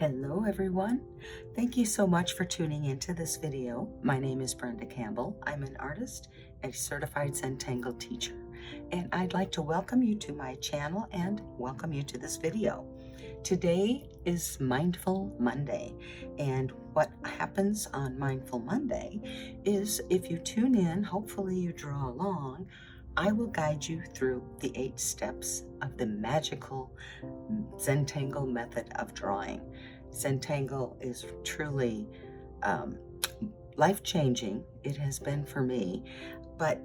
Hello everyone. Thank you so much for tuning into this video. My name is Brenda Campbell. I'm an artist and a certified Zentangle teacher, and I'd like to welcome you to my channel and welcome you to this video. Today is Mindful Monday, and what happens on Mindful Monday is if you tune in, hopefully you draw along, I will guide you through the 8 steps of the magical Zentangle method of drawing. Zentangle is truly life-changing. It has been for me, but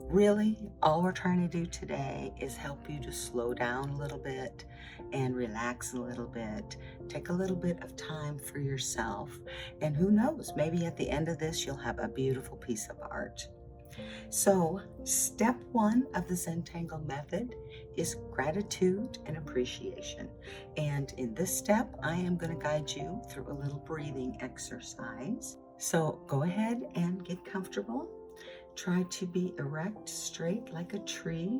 really all we're trying to do today is help you to slow down a little bit and relax a little bit, take a little bit of time for yourself, and who knows, maybe at the end of this you'll have a beautiful piece of art. So, step 1 of the Zentangle method is gratitude and appreciation. And in this step, I am going to guide you through a little breathing exercise. So, go ahead and get comfortable. Try to be erect, straight like a tree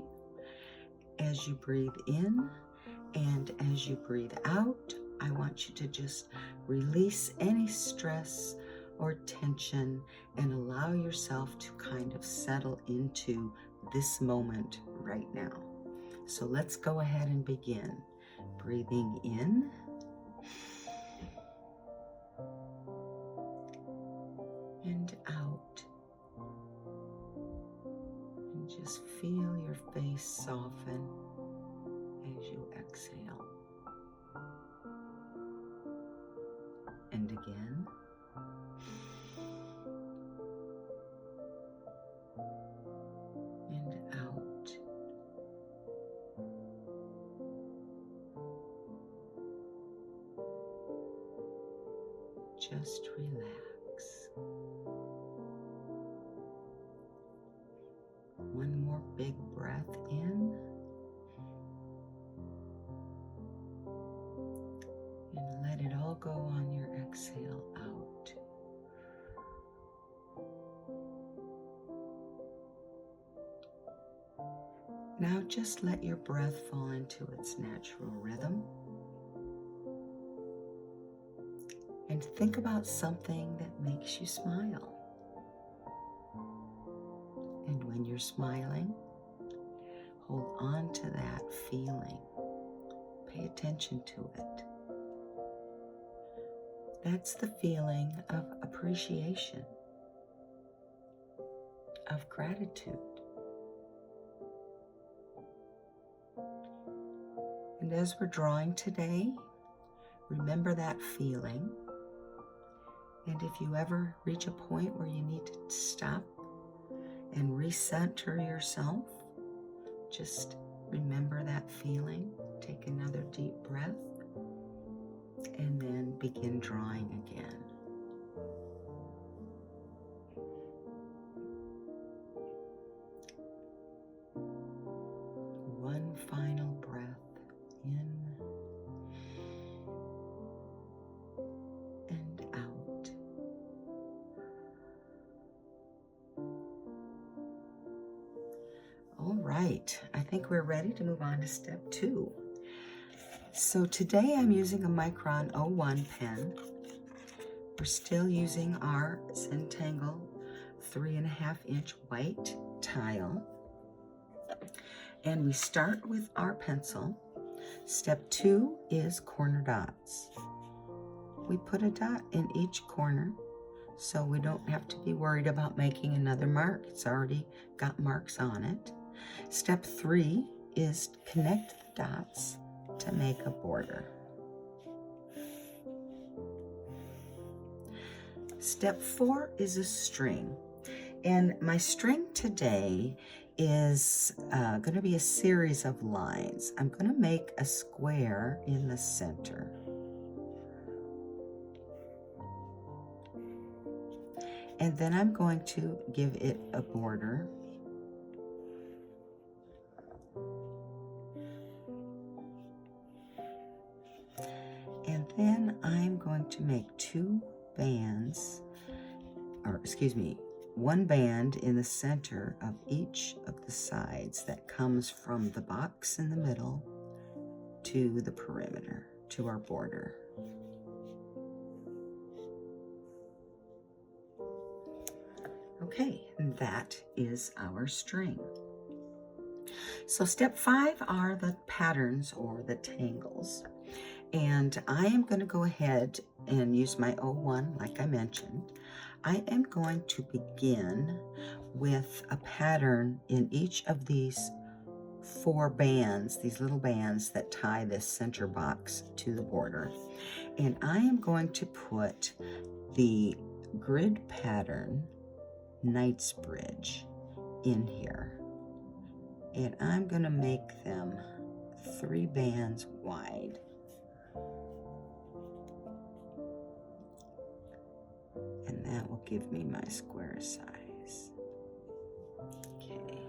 as you breathe in, and as you breathe out, I want you to just release any stress or tension and allow yourself to kind of settle into this moment right now. So let's go ahead and begin. Breathing in and out. And just feel your face soften as you exhale. And again. And out. Just relax. One more big breath in. And let it all go on your exhale out. Now just let your breath fall into its natural rhythm. And think about something that makes you smile. And when you're smiling, hold on to that feeling. Pay attention to it. That's the feeling of appreciation, of gratitude. And as we're drawing today, remember that feeling. And if you ever reach a point where you need to stop and recenter yourself, just remember that feeling. Take another deep breath and then begin drawing again. One final breath in and out. All right, I think we're ready to move on to step 2. So today I'm using a Micron 01 pen. We're still using our Zentangle 3.5-inch white tile. And we start with our pencil. Step 2 is corner dots. We put a dot in each corner so we don't have to be worried about making another mark. It's already got marks on it. Step 3 is connect the dots to make a border. Step 4 is a string. And my string today is going to be a series of lines. I'm going to make a square in the center. And then I'm going to give it a border. And then I'm going to make 2 bands, one band in the center of each of the sides that comes from the box in the middle to the perimeter, to our border. Okay, and that is our string. So step 5 are the patterns or the tangles. And I am going to go ahead and use my O1 like I mentioned. I am going to begin with a pattern in each of these 4 bands, these little bands that tie this center box to the border. And I am going to put the grid pattern Knightsbridge in here. And I'm going to make them 3 bands wide. And that will give me my square size. Okay.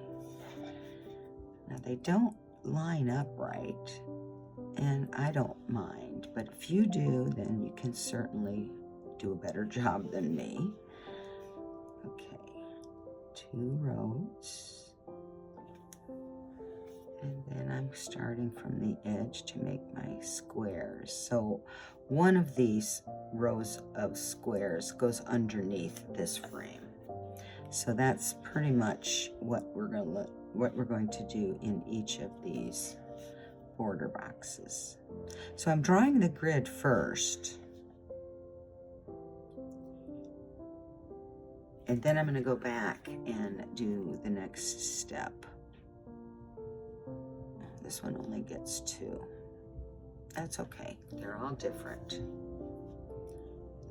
Now they don't line up right, and I don't mind, but if you do, then you can certainly do a better job than me. Okay, 2 rows. And then I'm starting from the edge to make my squares. So one of these rows of squares goes underneath this frame. So that's pretty much what we're going to do in each of these border boxes. So I'm drawing the grid first. And then I'm going to go back and do the next step. This one only gets 2. That's okay. They're all different.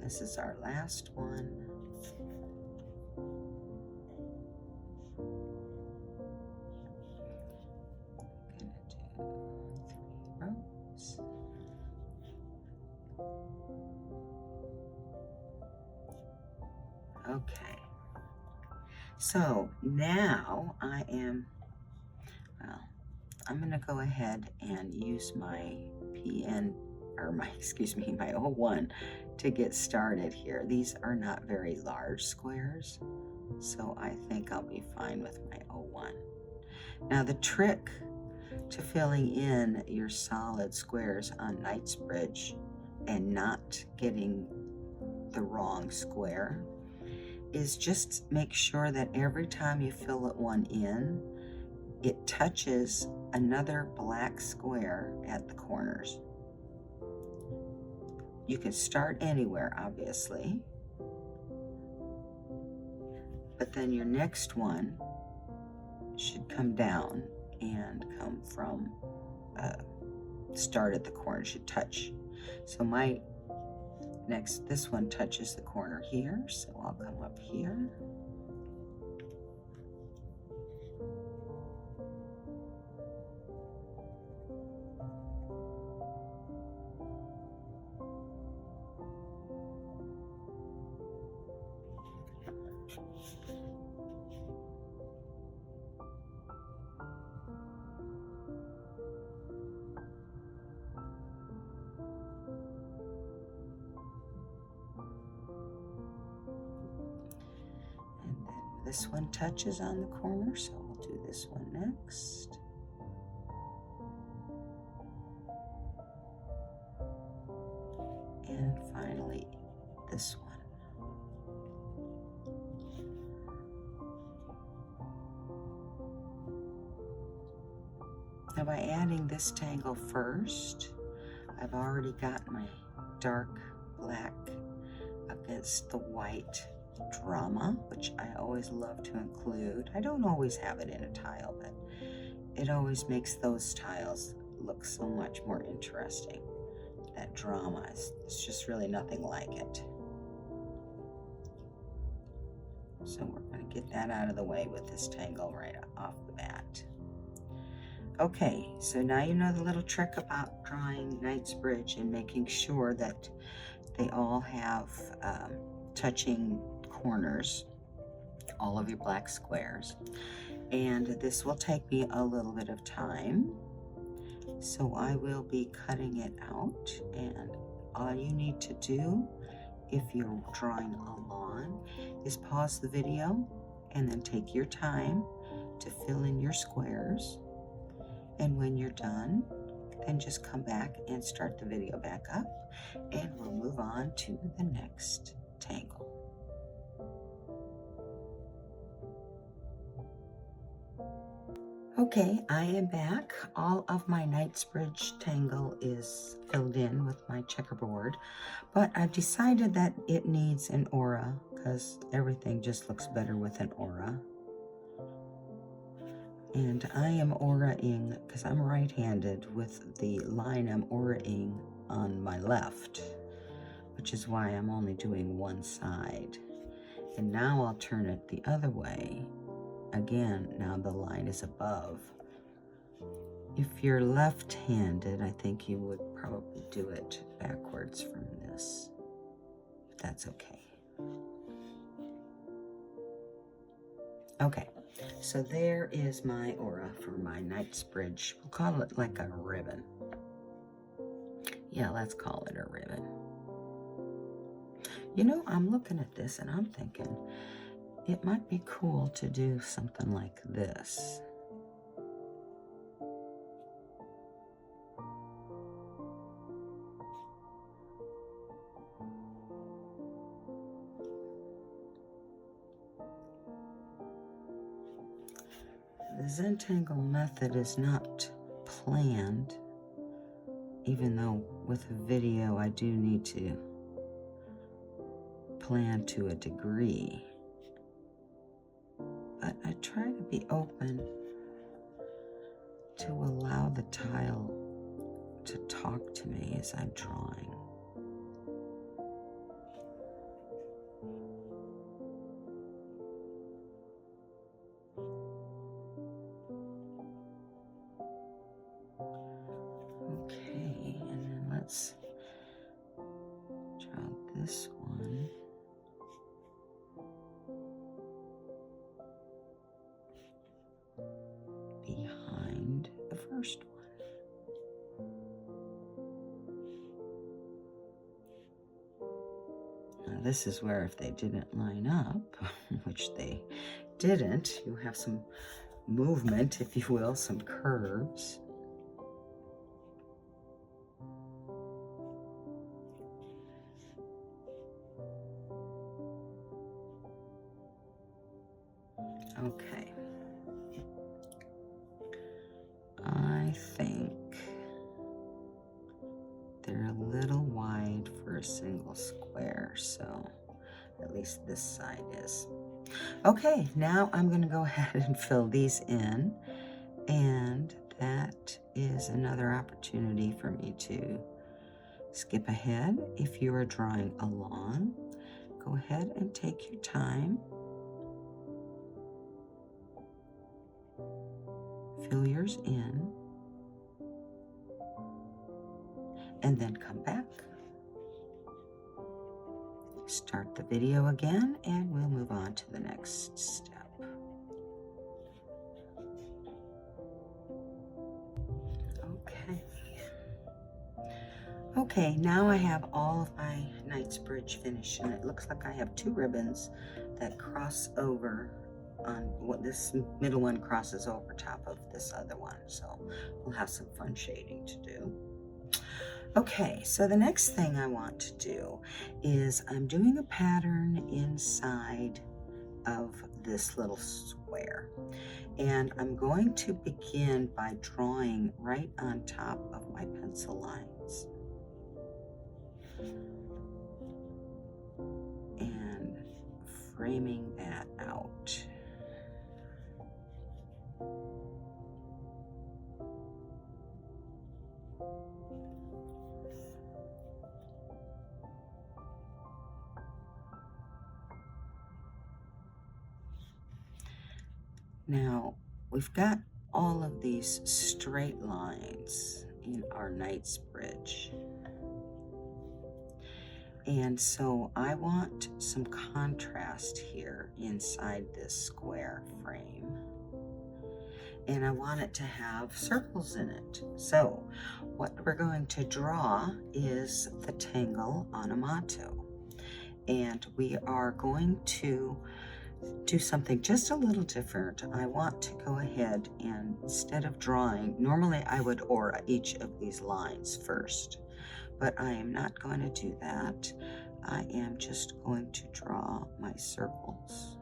This is our last one. I'm gonna do 3 rows. Okay. So now I'm going to go ahead and use my my O1 to get started here. These are not very large squares, so I think I'll be fine with my O1. Now the trick to filling in your solid squares on Knightsbridge and not getting the wrong square is just make sure that every time you fill one in, it touches another black square at the corners. You can start anywhere, obviously, but then your next one should come down and come from start at the corner, should touch. So this one touches the corner here, so I'll come up here. This one touches on the corner, so we'll do this one next. And finally, this one. Now by adding this tangle first, I've already got my dark black against the white drama, which I always love to include. I don't always have it in a tile, but it always makes those tiles look so much more interesting. That drama it's just really nothing like it. So we're going to get that out of the way with this tangle right off the bat. Okay, so now you know the little trick about drawing Knightsbridge and making sure that they all have touching corners, all of your black squares. And this will take me a little bit of time, so I will be cutting it out. And all you need to do, if you're drawing along, is pause the video and then take your time to fill in your squares. And when you're done, then just come back and start the video back up, and we'll move on to the next tangle. Okay, I am back. All of my Knightsbridge tangle is filled in with my checkerboard, but I've decided that it needs an aura because everything just looks better with an aura. And I am aura-ing because I'm right-handed with the line I'm aura-ing on my left, which is why I'm only doing one side. And now I'll turn it the other way. Again, now the line is above. If you're left-handed, I think you would probably do it backwards from this. That's okay. Okay, so there is my aura for my Knightsbridge. We'll call it like a ribbon. Yeah, let's call it a ribbon. You know, I'm looking at this and I'm thinking it might be cool to do something like this. The Zentangle Method is not planned, even though with a video I do need to plan to a degree. But I try to be open to allow the tile to talk to me as I'm drawing. Okay, and then let's draw this one. Behind the first one. Now this is where if they didn't line up, which they didn't, you have some movement, if you will, some curves. Okay. I think they're a little wide for a single square, so at least this side is. Okay, now I'm going to go ahead and fill these in, and that is another opportunity for me to skip ahead. If you are drawing along, go ahead and take your time. Fill yours in, and then come back. Start the video again, and we'll move on to the next step. Okay, now I have all of my Knightsbridge finished, and it looks like I have two ribbons that cross over on what this middle one crosses over top of this other one, so we'll have some fun shading to do. Okay, so the next thing I want to do is I'm doing a pattern inside of this little square, and I'm going to begin by drawing right on top of my pencil lines and framing that out. Now, we've got all of these straight lines in our Knightsbridge. And so I want some contrast here inside this square frame. And I want it to have circles in it. So what we're going to draw is the tangle onomatopoeia. And we are going to do something just a little different. I want to go ahead and instead of drawing, normally I would aura each of these lines first, but I am not going to do that. I am just going to draw my circles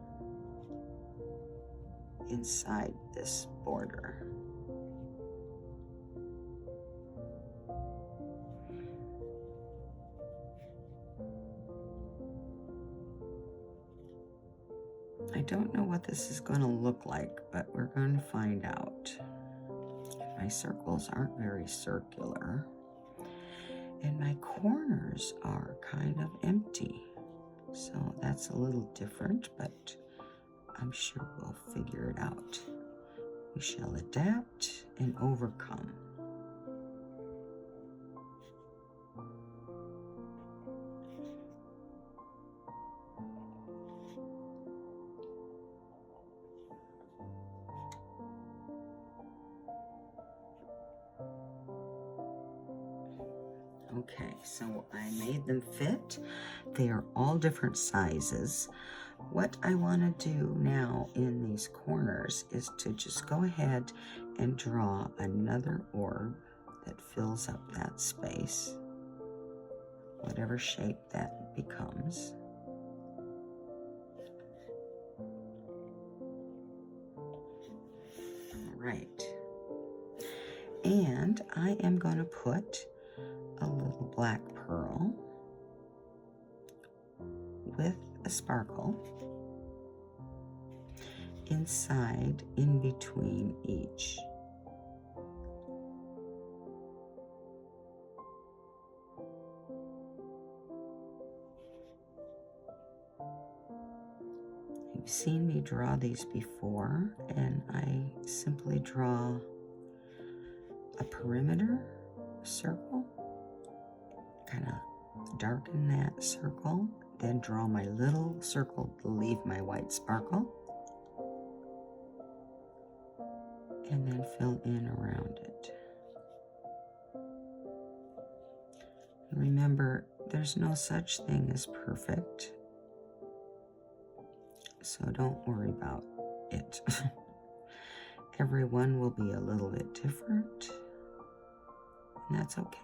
inside this border. I don't know what this is going to look like, but we're going to find out. My circles aren't very circular, and my corners are kind of empty. So that's a little different, but I'm sure we'll figure it out. We shall adapt and overcome. Okay, so I made them fit. They are all different sizes. What I want to do now in these corners is to just go ahead and draw another orb that fills up that space, whatever shape that becomes. All right. And I am going to put a little black pearl with a sparkle inside, in between each. You've seen me draw these before, and I simply draw a perimeter circle, kind of darken that circle, then draw my little circle to leave my white sparkle, and then fill in around it. Remember, there's no such thing as perfect, so don't worry about it. Everyone will be a little bit different, and that's okay.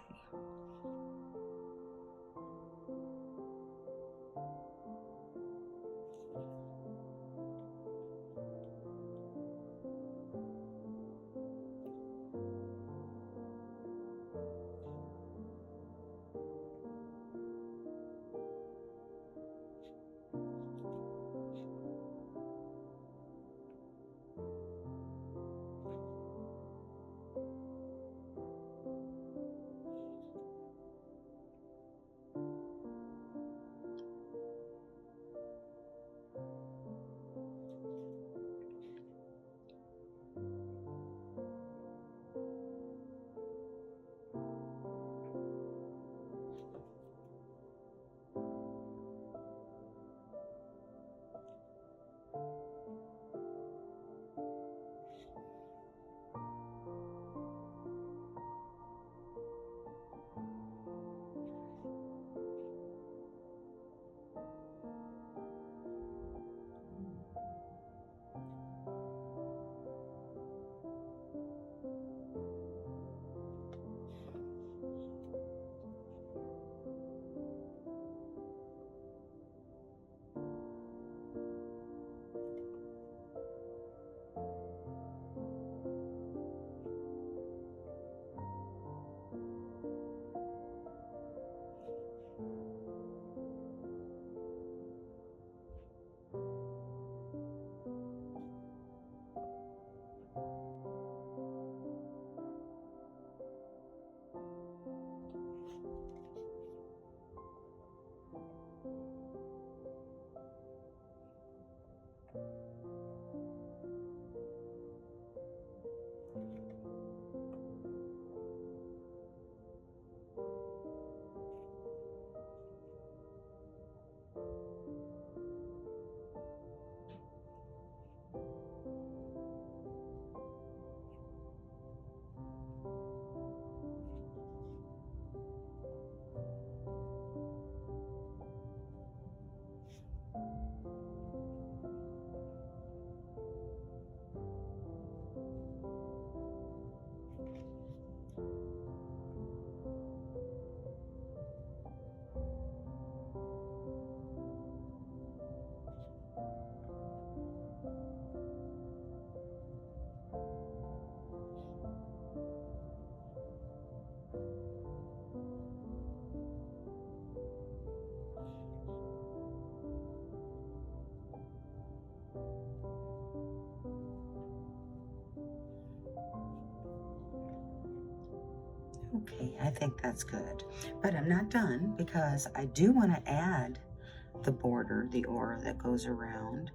Okay, I think that's good. But I'm not done because I do want to add the border, the aura that goes around.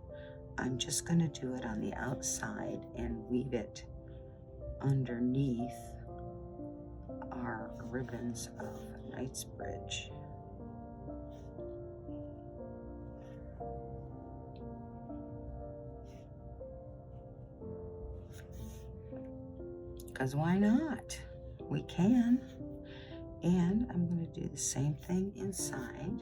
I'm just going to do it on the outside and weave it underneath our ribbons of Knightsbridge. Because why not? We can. And I'm going to do the same thing inside.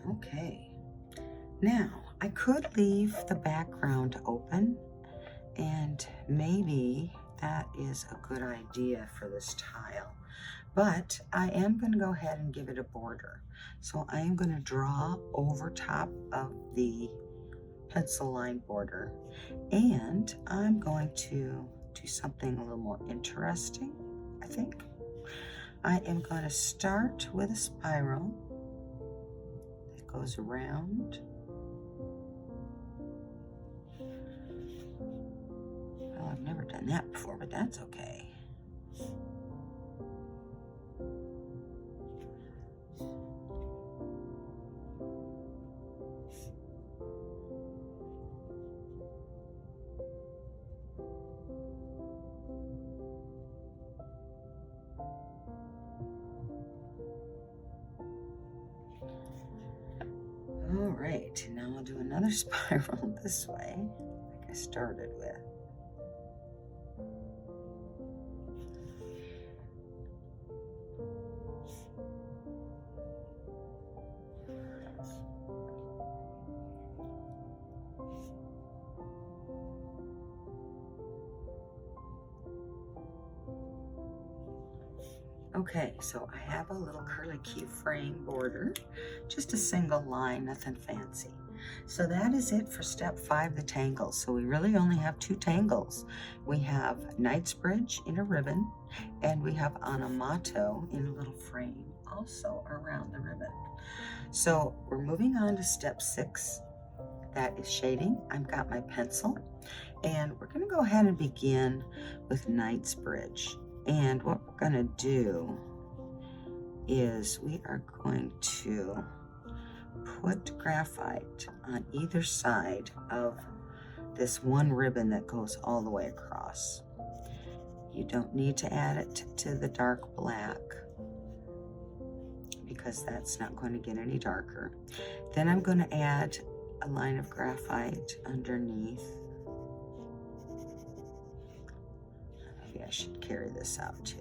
Okay. Now, I could leave the background open, and maybe that is a good idea for this tile. But I am going to go ahead and give it a border. So I am going to draw over top of the pencil line border, and I'm going to do something a little more interesting, I think. I am going to start with a spiral that goes around. Well, I've never done that before, but that's okay. All right, now I'll do another spiral this way, like I started with. Okay, so I have a little curly Q frame border, just a single line, nothing fancy. So that is it for step 5, the tangles. So we really only have 2 tangles. We have Knightsbridge in a ribbon, and we have Onomato in a little frame, also around the ribbon. So we're moving on to step 6. That is shading. I've got my pencil, and we're going to go ahead and begin with Knightsbridge. And what we're going to do is we are going to put graphite on either side of this one ribbon that goes all the way across. You don't need to add it to the dark black because that's not going to get any darker. Then I'm going to add a line of graphite underneath. Maybe I should carry this out too.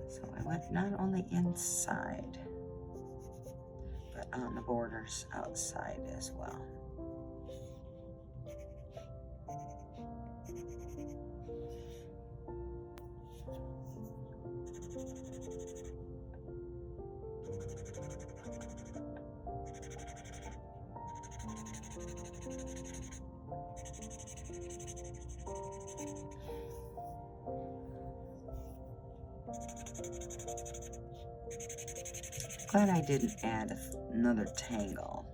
So I went not only inside, but on the borders outside as well. Glad I didn't add another tangle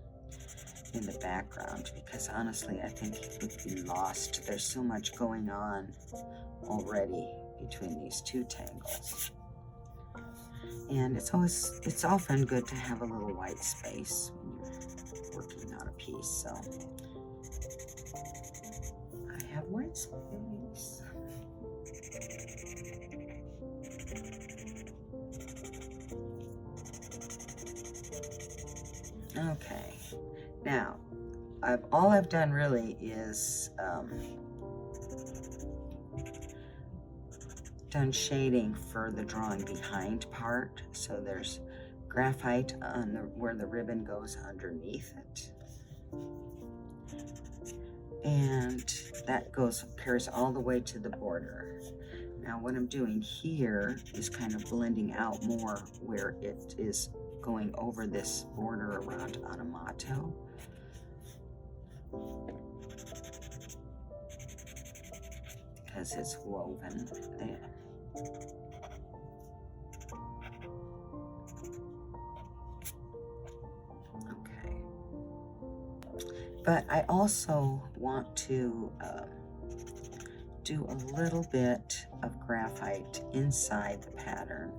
in the background, because honestly I think it would be lost. There's so much going on already between these 2 tangles, and it's often good to have a little white space when you're working on a piece. So I have white space. Okay, now all I've done really is done shading for the drawing behind part. So there's graphite on where the ribbon goes underneath it, and that carries all the way to the border. Now what I'm doing here is kind of blending out more where it is going over this border around Onomato. because it's woven there. Okay. But I also want to do a little bit of graphite inside the pattern.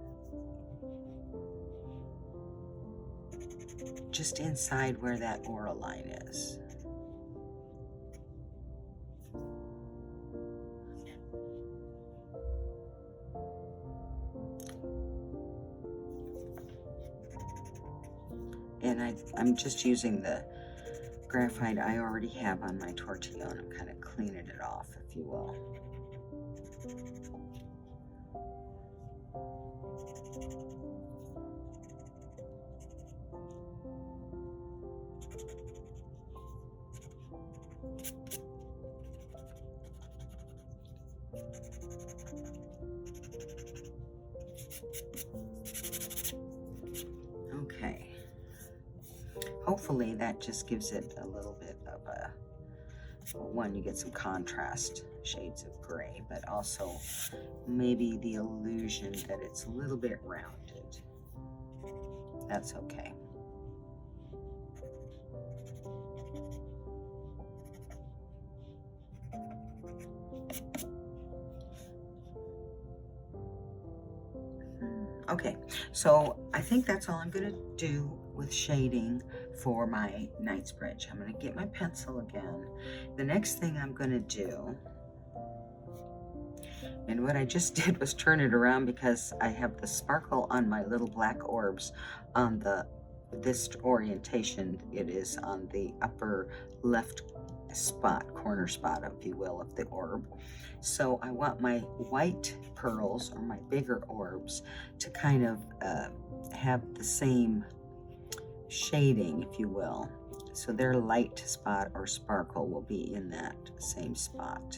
Just inside where that aura line is. And I'm just using the graphite I already have on my tortilla, and I'm kind of cleaning it off, if you will. Okay. Hopefully that just gives it a little bit of a, well, one, you get some contrast shades of gray, but also maybe the illusion that it's a little bit rounded. That's okay. Okay, so I think that's all I'm going to do with shading for my Knightsbridge. I'm going to get my pencil again. The next thing I'm going to do, and what I just did was turn it around because I have the sparkle on my little black orbs on this orientation. It is on the upper left spot, corner spot, if you will, of the orb. So I want my white pearls, or my bigger orbs, to kind of have the same shading, if you will. So their light spot or sparkle will be in that same spot.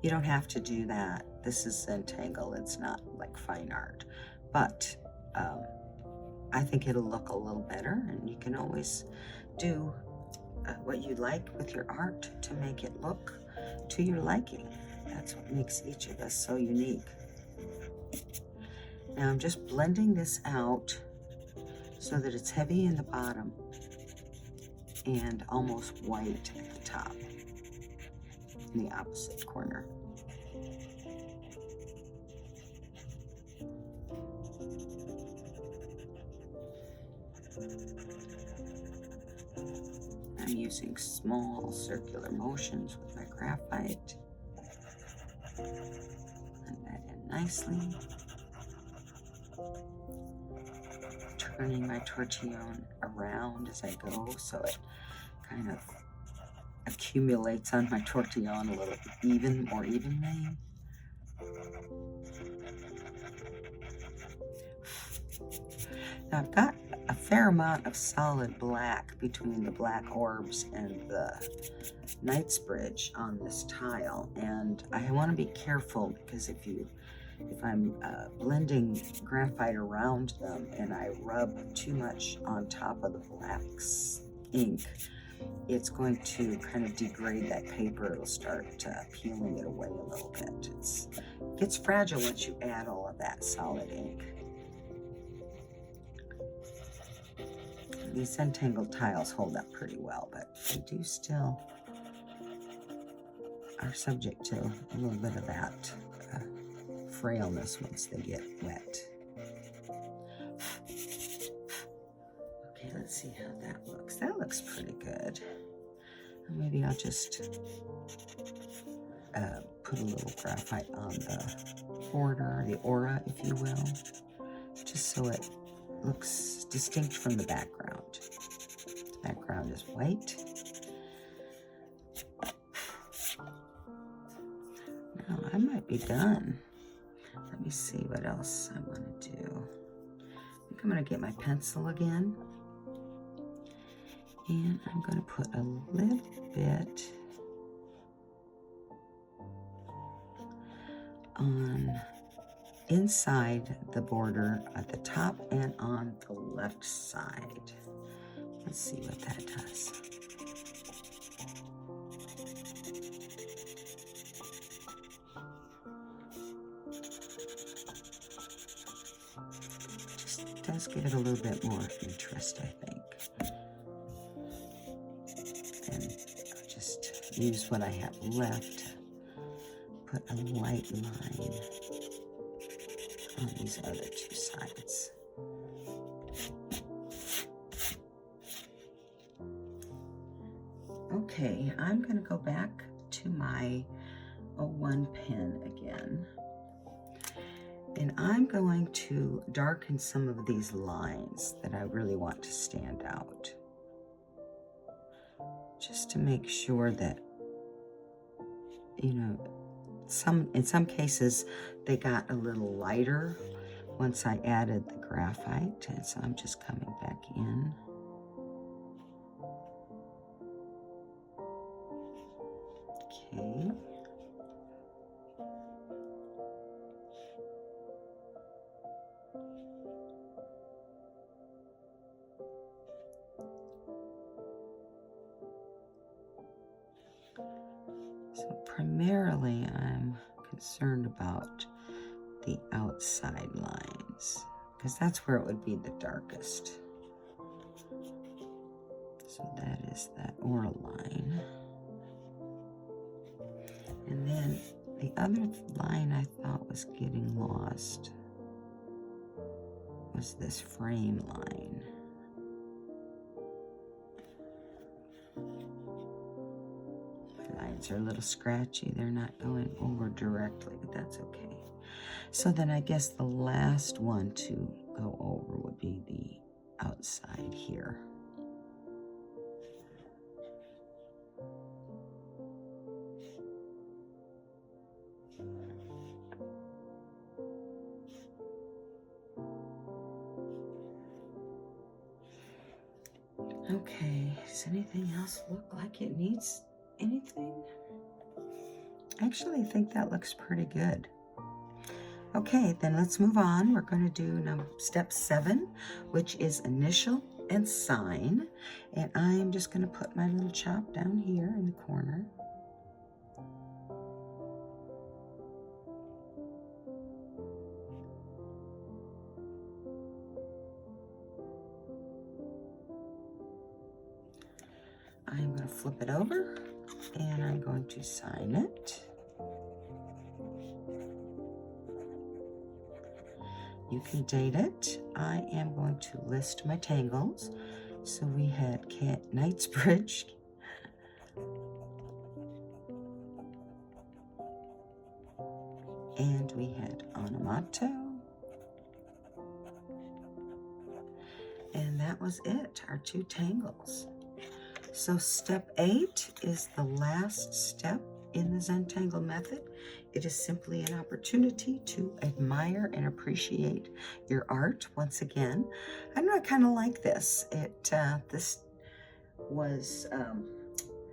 You don't have to do that. This is Zentangle. It's not like fine art. But I think it'll look a little better, and you can always do what you like with your art to make it look to your liking. That's what makes each of us so unique. Now I'm just blending this out so that it's heavy in the bottom and almost white at the top in the opposite corner. I'm using small circular motions with my graphite. Blend that in nicely. Turning my tortilla around as I go so it kind of accumulates on my tortilla a little more evenly. Now I've got a fair amount of solid black between the black orbs and the Knightsbridge on this tile, and I want to be careful because if I'm blending graphite around them and I rub too much on top of the black ink, it's going to kind of degrade that paper. It'll start peeling it away a little bit. It gets fragile once you add all of that solid ink. These Zentangle tiles hold up pretty well, but they do still are subject to a little bit of that frailness once they get wet. Okay, let's see how that looks. That looks pretty good. Maybe I'll just put a little graphite on the border, the aura, if you will, just so it looks distinct from the background. The background is white. Now I might be done. Let me see what else I want to do. I think I'm going to get my pencil again. And I'm going to put a little bit on inside the border at the top and on the left side. Let's see what that does. Just does give it a little bit more interest, I think. And I'll just use what I have left to put a light line on these other two sides. Okay, I'm going to go back to my 01 pen again. And I'm going to darken some of these lines that I really want to stand out, just to make sure that, you know, in some cases they got a little lighter once I added the graphite, and so I'm just coming back in. Okay. So primarily I'm concerned about the outside lines, because that's where it would be the darkest. So that is that oral line. And then the other line I thought was getting lost was this frame line. My lines are a little scratchy. They're not going over directly, but that's okay. So then I guess the last one to go over would be the outside here. Okay, does anything else look like it needs anything? Actually, I think that looks pretty good. Okay, then let's move on. We're going to do step 7, which is initial and sign. And I'm just going to put my little chop down here in the corner. I'm going to flip it over and I'm going to sign it. You can date it. I am going to list my tangles. So we had Knightsbridge, and we had onomato, and that was it, our 2 tangles. So step 8 is the last step in the Zentangle method. It is simply an opportunity to admire and appreciate your art once again. I know I kind of like this.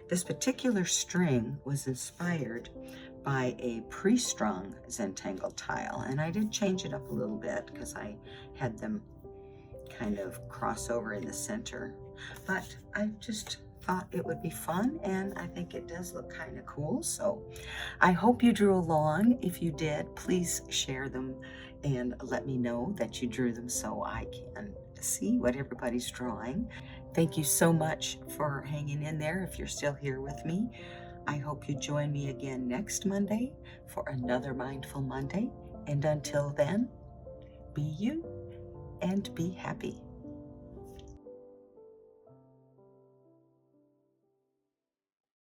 This particular string was inspired by a pre-strung Zentangle tile, and I did change it up a little bit because I had them kind of cross over in the center, but I just thought it would be fun, and I think it does look kind of cool. So I hope you drew along. If you did, please share them and let me know that you drew them so I can see what everybody's drawing. Thank you so much for hanging in there if you're still here with me. I hope you join me again next Monday for another Mindful Monday. And until then, be you and be happy.